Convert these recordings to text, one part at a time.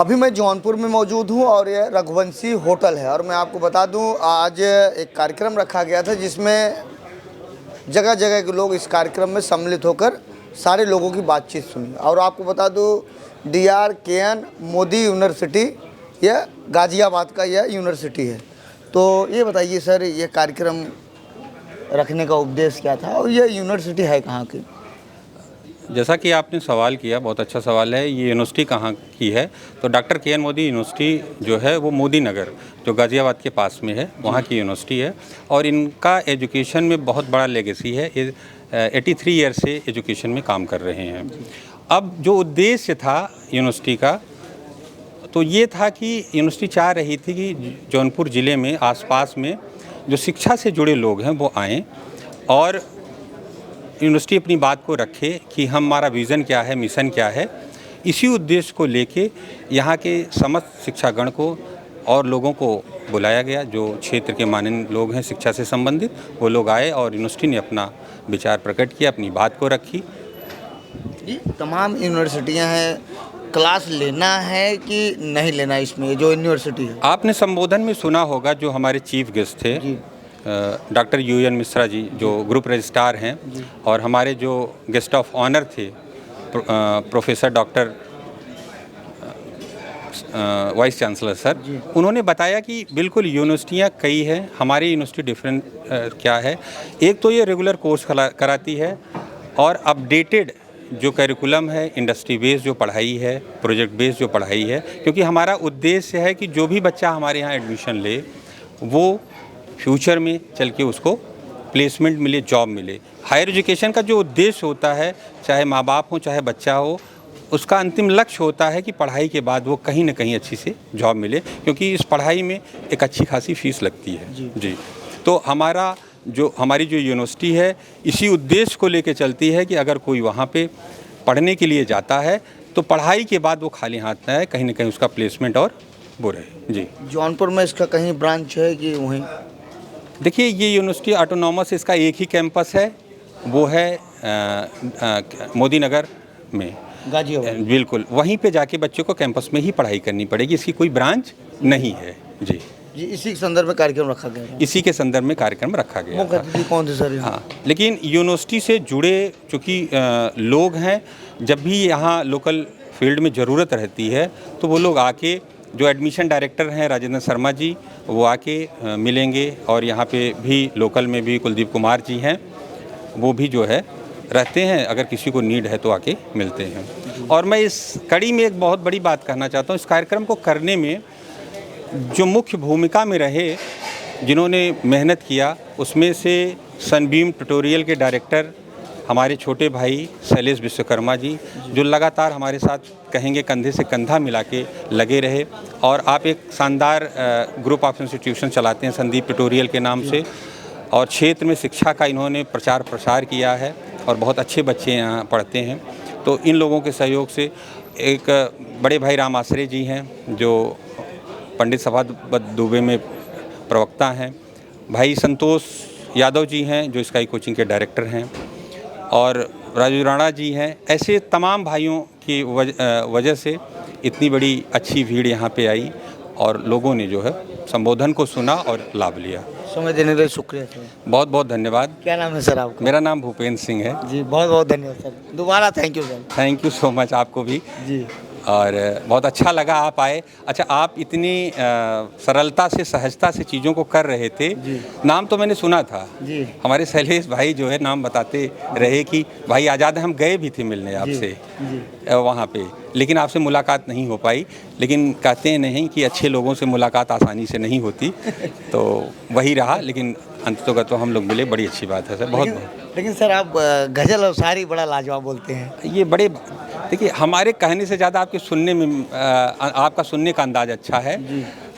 अभी मैं जौनपुर में मौजूद हूं और ये रघुवंशी होटल है और मैं आपको बता दूं आज एक कार्यक्रम रखा गया था जिसमें जगह जगह के लोग इस कार्यक्रम में सम्मिलित होकर सारे लोगों की बातचीत सुनी। और आपको बता दूं DRKN मोदी यूनिवर्सिटी यह गाज़ियाबाद का यह यूनिवर्सिटी है। तो ये बताइए सर, ये कार्यक्रम रखने का उद्देश्य क्या था और यह यूनिवर्सिटी है कहाँ की? जैसा कि आपने सवाल किया, बहुत अच्छा सवाल है। ये यूनिवर्सिटी कहाँ की है? तो डॉक्टर KN मोदी यूनिवर्सिटी जो है वो मोदी नगर जो गाज़ियाबाद के पास में है, वहाँ की यूनिवर्सिटी है। और इनका एजुकेशन में बहुत बड़ा लेगेसी है। 83 ईयर से एजुकेशन में काम कर रहे हैं। अब जो उद्देश्य था यूनिवर्सिटी का, तो ये था कि यूनिवर्सिटी चाह रही थी कि जौनपुर ज़िले में आसपास में जो शिक्षा से जुड़े लोग हैं वो आएँ और यूनिवर्सिटी अपनी बात को रखे कि हमारा विज़न क्या है, मिशन क्या है। इसी उद्देश्य को लेके यहाँ के समस्त शिक्षागण को और लोगों को बुलाया गया। जो क्षेत्र के माननीय लोग हैं शिक्षा से संबंधित, वो लोग आए और यूनिवर्सिटी ने अपना विचार प्रकट किया, अपनी बात को रखी। जी, तमाम यूनिवर्सिटियां हैं, क्लास लेना है कि नहीं लेना इसमें जो यूनिवर्सिटी है? आपने संबोधन में सुना होगा जो हमारे चीफ गेस्ट थे डॉक्टर UN मिश्रा जी, जो ग्रुप रजिस्ट्रार हैं, और हमारे जो गेस्ट ऑफ ऑनर थे professor doctor vice chancellor sir, उन्होंने बताया कि बिल्कुल यूनिवर्सिटियाँ कई हैं, हमारी यूनिवर्सिटी डिफरेंट क्या है। एक तो ये रेगुलर कोर्स कराती है और अपडेटेड जो करिकुलम है, इंडस्ट्री बेस्ड जो पढ़ाई है, प्रोजेक्ट बेस्ड जो पढ़ाई है। क्योंकि हमारा उद्देश्य है कि जो भी बच्चा हमारे यहाँ एडमिशन ले वो फ्यूचर में चल के उसको प्लेसमेंट मिले, जॉब मिले। हायर एजुकेशन का जो उद्देश्य होता है, चाहे माँ बाप हो चाहे बच्चा हो, उसका अंतिम लक्ष्य होता है कि पढ़ाई के बाद वो कहीं ना कहीं अच्छी से जॉब मिले, क्योंकि इस पढ़ाई में एक अच्छी खासी फीस लगती है। जी। तो हमारी जो यूनिवर्सिटी है इसी उद्देश्य को लेके चलती है कि अगर कोई वहाँ पे पढ़ने के लिए जाता है तो पढ़ाई के बाद वो खाली हाथ ना है, कहीं ना कहीं उसका प्लेसमेंट और वो रहे। जी। जौनपुर में इसका कहीं ब्रांच है कि वहीं? देखिए, ये यूनिवर्सिटी ऑटोनॉमस, इसका एक ही कैंपस है, वो है मोदी नगर में, गाज़ियाबाद। बिल्कुल वहीं पे जाके बच्चों को कैंपस में ही पढ़ाई करनी पड़ेगी। इसकी कोई ब्रांच नहीं है। जी। इसी के संदर्भ में कार्यक्रम रखा गया था? इसी के संदर्भ में कार्यक्रम रखा गया था। कौन थे सर? हाँ, लेकिन यूनिवर्सिटी से जुड़े चूँकि लोग हैं, जब भी यहाँ लोकल फील्ड में ज़रूरत रहती है तो वो लोग आके, जो एडमिशन डायरेक्टर हैं राजेंद्र शर्मा जी, वो आके मिलेंगे। और यहाँ पे भी लोकल में भी कुलदीप कुमार जी हैं, वो भी जो है रहते हैं, अगर किसी को नीड है तो आके मिलते हैं। और मैं इस कड़ी में एक बहुत बड़ी बात कहना चाहता हूँ। इस कार्यक्रम को करने में जो मुख्य भूमिका में रहे, जिन्होंने मेहनत किया, उसमें से सनबीम ट्यूटोरियल के डायरेक्टर हमारे छोटे भाई शैलेश विश्वकर्मा जी, जो लगातार हमारे साथ कहेंगे कंधे से कंधा मिला के लगे रहे। और आप एक शानदार ग्रुप ऑफ इंस्टीट्यूशन चलाते हैं संदीप ट्यूटोरियल के नाम से, और क्षेत्र में शिक्षा का इन्होंने प्रचार प्रसार किया है और बहुत अच्छे बच्चे यहाँ पढ़ते हैं। तो इन लोगों के सहयोग से एक बड़े भाई राम आश्रय जी हैं, जो पंडित सभा दुबे में प्रवक्ता हैं। भाई संतोष यादव जी हैं, जो स्काई कोचिंग के डायरेक्टर हैं, और राजू राणा जी हैं। ऐसे तमाम भाइयों की वजह से इतनी बड़ी अच्छी भीड़ यहाँ पे आई और लोगों ने जो है संबोधन को सुना और लाभ लिया। समय देने के लिए शुक्रिया सर। बहुत बहुत धन्यवाद। क्या नाम है सर आपका? मेरा नाम भूपेंद्र सिंह है। जी, बहुत बहुत धन्यवाद सर। दोबारा thank you sir. Thank you so much आपको भी। जी। और बहुत अच्छा लगा आप आए। अच्छा, आप इतनी सरलता से, सहजता से चीज़ों को कर रहे थे। नाम तो मैंने सुना था जी। हमारे शैलेश भाई जो है नाम बताते रहे कि भाई आज़ाद, हम गए भी थे मिलने आपसे वहाँ पे, लेकिन आपसे मुलाकात नहीं हो पाई। लेकिन कहते हैं नहीं कि अच्छे लोगों से मुलाकात आसानी से नहीं होती, तो वही रहा। लेकिन अंततोगत हम लोग मिले, बड़ी अच्छी बात है सर। बहुत लेकिन सर आप गज़ल और शायरी बड़ा लाजवाब बोलते हैं। ये बड़े, देखिए हमारे कहने से ज़्यादा आपके सुनने में आपका सुनने का अंदाज़ अच्छा है।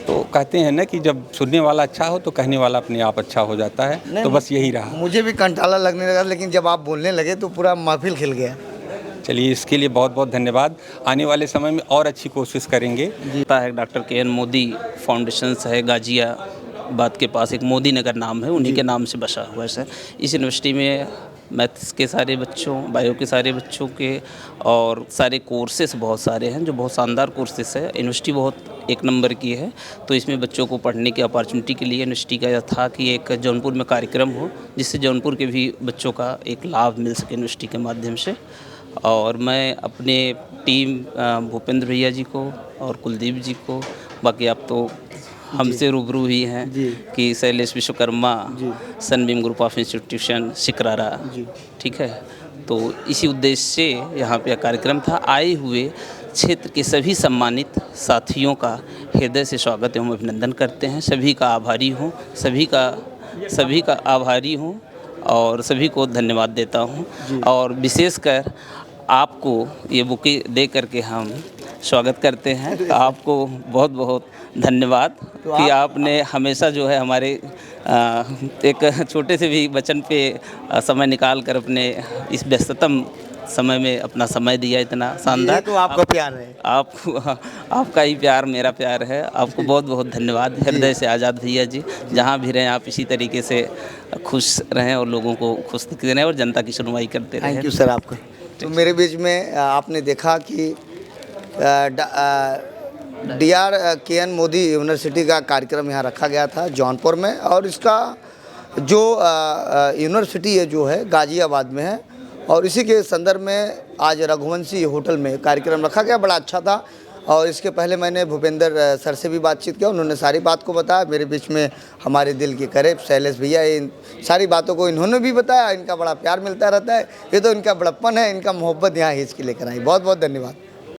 तो कहते हैं ना कि जब सुनने वाला अच्छा हो तो कहने वाला अपने आप अच्छा हो जाता है। तो बस यही रहा। मुझे भी कंटाला लगने लगा, लेकिन जब आप बोलने लगे तो पूरा महफिल खिल गया। चलिए, इसके लिए बहुत बहुत धन्यवाद। आने वाले समय में और अच्छी कोशिश करेंगे। है डॉक्टर KN मोदी फाउंडेशन है, गाज़ियाबाद के पास एक मोदी नगर नाम है, उन्हीं के नाम से बसा हुआ है सर। इस यूनिवर्सिटी में मैथ्स के सारे बच्चों, बायो के सारे बच्चों के, और सारे कोर्सेस बहुत सारे हैं जो बहुत शानदार कोर्सेस है। यूनिवर्सिटी बहुत एक नंबर की है, तो इसमें बच्चों को पढ़ने की अपॉर्चुनिटी के लिए यूनिवर्सिटी का यह था कि एक जौनपुर में कार्यक्रम हो जिससे जौनपुर के भी बच्चों का एक लाभ मिल सके यूनिवर्सिटी के माध्यम से। और मैं अपने टीम भूपेंद्र भैया जी को और कुलदीप जी को, बाकी आप तो हमसे रूबरू ही हैं कि Shailesh Vishwakarma, Sunbeam group of institution Shikrara, ठीक है। तो इसी उद्देश्य से यहाँ पे कार्यक्रम था। आए हुए क्षेत्र के सभी सम्मानित साथियों का हृदय से स्वागत एवं अभिनंदन करते हैं। सभी का आभारी हूँ, सभी का आभारी हूँ और सभी को धन्यवाद देता हूँ। और विशेषकर आपको ये बुके दे करके हम स्वागत करते हैं। आपको बहुत बहुत धन्यवाद कि आपने हमेशा जो है हमारे एक छोटे से भी वचन पे समय निकाल कर अपने इस व्यस्ततम समय में अपना समय दिया, इतना शानदार। तो आपका प्यार है। आपका ही प्यार मेरा प्यार है। आपको बहुत बहुत धन्यवाद हृदय से। आज़ाद भैया जी, जहाँ भी रहें आप इसी तरीके से खुश रहें और लोगों को खुश दिखते रहें और जनता की सुनवाई करते रहें। थैंक यू सर आपका। तो मेरे बीच में आपने देखा कि DR मोदी यूनिवर्सिटी का कार्यक्रम यहाँ रखा गया था जौनपुर में, और इसका जो यूनिवर्सिटी है जो है गाज़ियाबाद में है, और इसी के संदर्भ में आज रघुवंशी होटल में कार्यक्रम रखा गया। बड़ा अच्छा था। और इसके पहले मैंने भूपेंद्र सर से भी बातचीत किया, उन्होंने सारी बात को बताया। मेरे बीच में हमारे दिल के करीब शैलेश भैया, इन सारी बातों को इन्होंने भी बताया। इनका बड़ा प्यार मिलता रहता है, ये तो इनका बड़प्पन है, इनका मोहब्बत यहाँ हिच के लेकर आई। बहुत बहुत धन्यवाद।